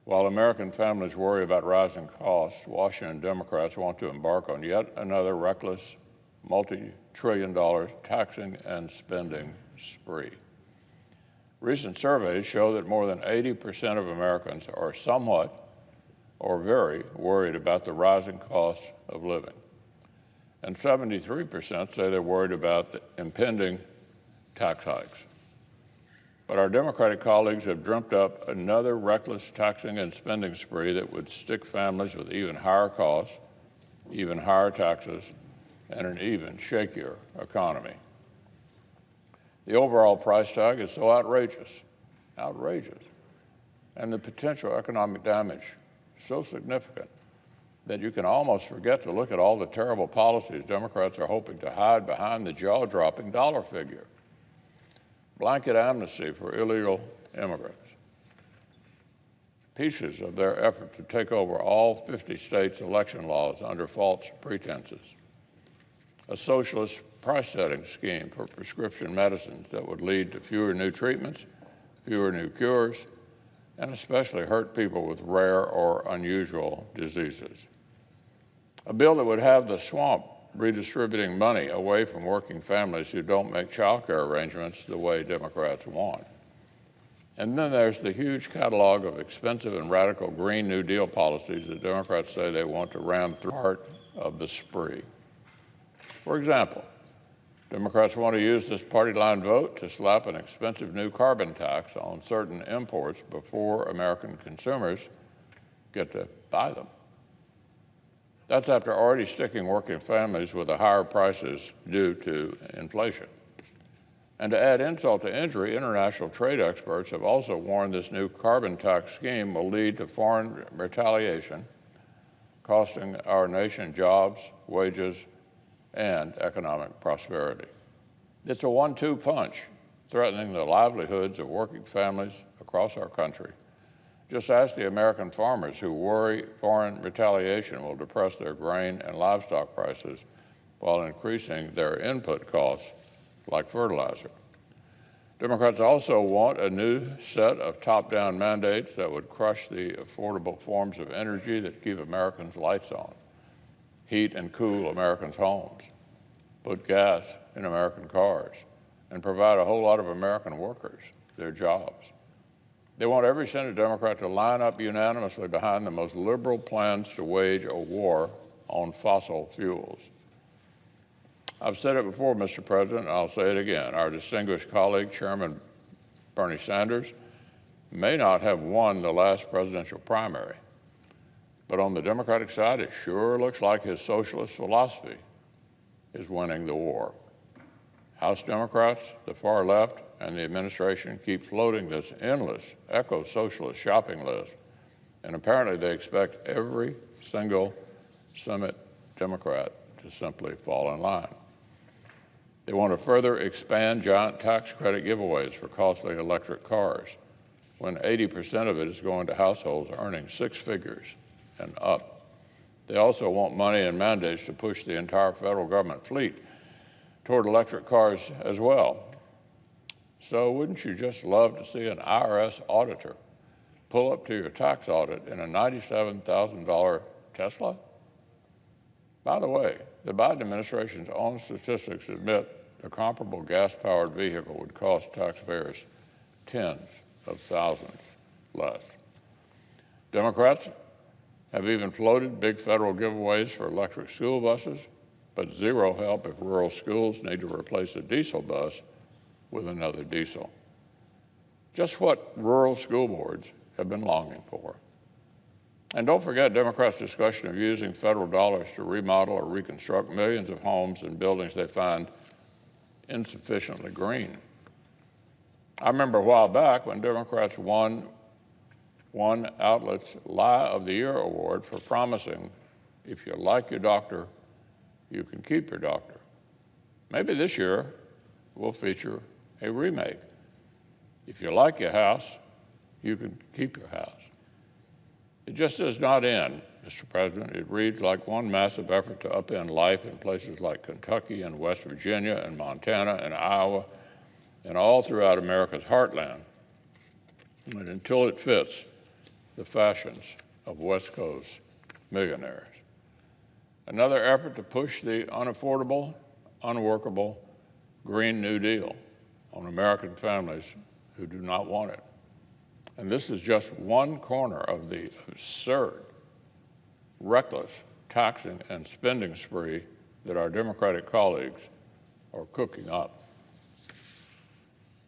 While American families worry about rising costs, Washington Democrats want to embark on yet another reckless, multi-trillion-dollar taxing and spending spree. Recent surveys show that more than 80% of Americans are somewhat or very worried about the rising costs of living. And 73% say they're worried about the impending tax hikes. But our Democratic colleagues have dreamt up another reckless taxing and spending spree that would stick families with even higher costs, even higher taxes, and an even shakier economy. The overall price tag is so outrageous, and the potential economic damage so significant that you can almost forget to look at all the terrible policies Democrats are hoping to hide behind the jaw-dropping dollar figure. Blanket amnesty for illegal immigrants, pieces of their effort to take over all 50 states' election laws under false pretenses, a socialist price-setting scheme for prescription medicines that would lead to fewer new treatments, fewer new cures, and especially hurt people with rare or unusual diseases. A bill that would have the swamp redistributing money away from working families who don't make child care arrangements the way Democrats want. And then there's the huge catalog of expensive and radical Green New Deal policies that Democrats say they want to ram through the heart of the spree. For example, Democrats want to use this party line vote to slap an expensive new carbon tax on certain imports before American consumers get to buy them. That's after already sticking working families with the higher prices due to inflation. And to add insult to injury, international trade experts have also warned this new carbon tax scheme will lead to foreign retaliation, costing our nation jobs, wages, and economic prosperity. It's a 1-2 punch, threatening the livelihoods of working families across our country. Just ask the American farmers who worry foreign retaliation will depress their grain and livestock prices while increasing their input costs like fertilizer. Democrats also want a new set of top-down mandates that would crush the affordable forms of energy that keep Americans' lights on, heat and cool Americans' homes, put gas in American cars, and provide a whole lot of American workers their jobs. They want every Senate Democrat to line up unanimously behind the most liberal plans to wage a war on fossil fuels. I've said it before, Mr. President, and I'll say it again. Our distinguished colleague, Chairman Bernie Sanders, may not have won the last presidential primary, but on the Democratic side, it sure looks like his socialist philosophy is winning the war. House Democrats, the far left, and the administration keep floating this endless eco-socialist shopping list, and apparently they expect every single Senate Democrat to simply fall in line. They want to further expand giant tax credit giveaways for costly electric cars, when 80% of it is going to households earning 6 figures and up. They also want money and mandates to push the entire federal government fleet toward electric cars as well. So wouldn't you just love to see an IRS auditor pull up to your tax audit in a $97,000 Tesla? By the way, the Biden administration's own statistics admit the comparable gas-powered vehicle would cost taxpayers tens of thousands less. Democrats have even floated big federal giveaways for electric school buses, but zero help if rural schools need to replace a diesel bus with another diesel. Just what rural school boards have been longing for. And don't forget Democrats' discussion of using federal dollars to remodel or reconstruct millions of homes and buildings they find insufficiently green. I remember a while back when Democrats won one outlet's Lie of the Year award for promising, if you like your doctor, you can keep your doctor. Maybe this year we'll feature a remake. If you like your house, you can keep your house. It just does not end, Mr. President. It reads like one massive effort to upend life in places like Kentucky and West Virginia and Montana and Iowa and all throughout America's heartland. And until it fits the fashions of West Coast millionaires. Another effort to push the unaffordable, unworkable Green New Deal on American families who do not want it. And this is just one corner of the absurd, reckless taxing and spending spree that our Democratic colleagues are cooking up.